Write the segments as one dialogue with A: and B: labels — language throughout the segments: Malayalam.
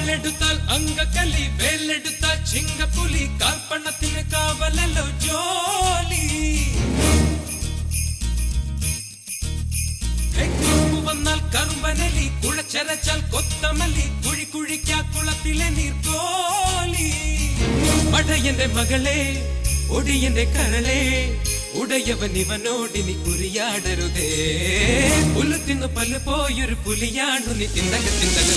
A: വാളെടുത്താൽ അങ്കക്കലി, വേലെടുത്താൽ ചിങ്കപ്പുലി, കാൽപ്പണത്തിന് കാവലല്ലോ ജോലി. വന്നാൽ കറുമ്പനലി, കുഴച്ചരച്ചാൽ കൊത്തമല്ലി, കുഴി കുഴിക്കാ കുളത്തിലെ നീർക്കോലി. മടയന്റെ മകളെ ഒടിയന്റെ കരളെ, ഉടയവൻ ഇവനോടിനി കുറിയാടരുതേ. പുല്ല് തിന്നു പല്ല് പോയൊരു പുലിയാണു നീ. തിന്നക തിന്നക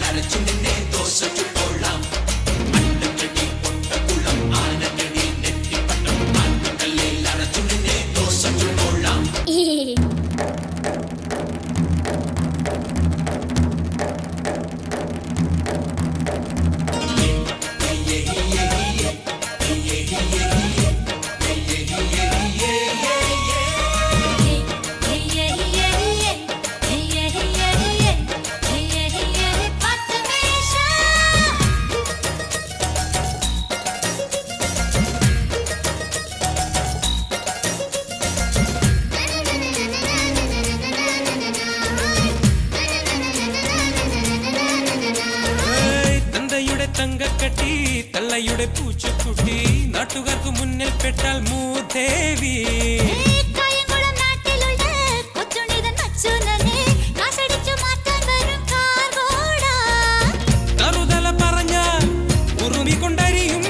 A: അരച്ചു നിന്നെ ദോശ ചുട്ടോളാം. തങ്കക്കട്ടി തള്ളയുടെ പൂച്ചക്കുട്ടി, നാട്ടുകാർക്ക് മുന്നിൽ പെട്ടാൽ മൂദേവി. കറുതല പറഞ്ഞാൽ ഉറുമി കൊണ്ടരിയും,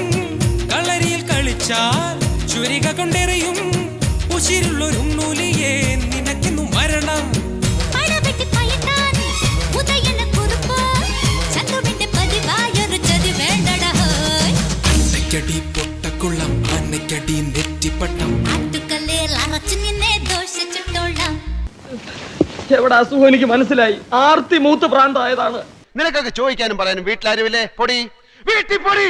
A: കളരിയിൽ കളിച്ചാൽ ചുരിക കൊണ്ടെറിയും. ഉശിരുള്ളൊരു നൂലിയെ നിനക്കെന്നു മരണം. പൊട്ടക്കുള്ളം അന്നയ്ക്കടി നെറ്റിപ്പട്ടം.
B: എവിടെ അസുഖം എനിക്ക് മനസ്സിലായി. ആർത്തി മൂത്ത് പ്രാന്തായതാണ്.
C: നിനക്കൊക്കെ ചോദിക്കാനും പറയാനും വീട്ടിലാരുമില്ലേ? പൊടി വീട്ടിൽ പൊടി.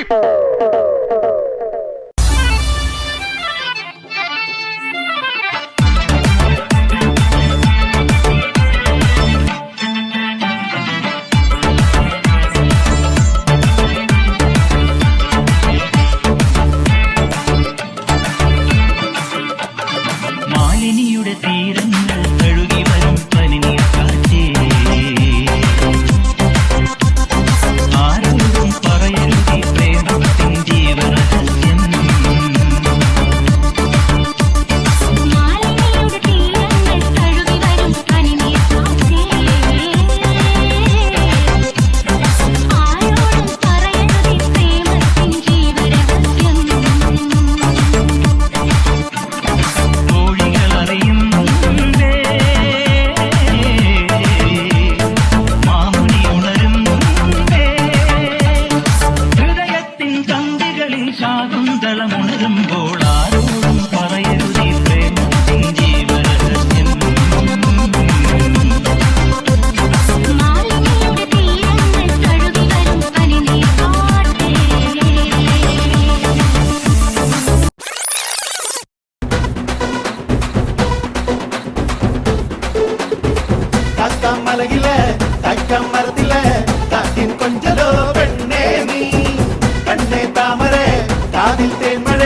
D: மலையில தக்கம் மரத்தில காட்டின் கொஞ்சலோ பெண்ணே நீ கண்ணே தாமரை காதில் தேன்மழை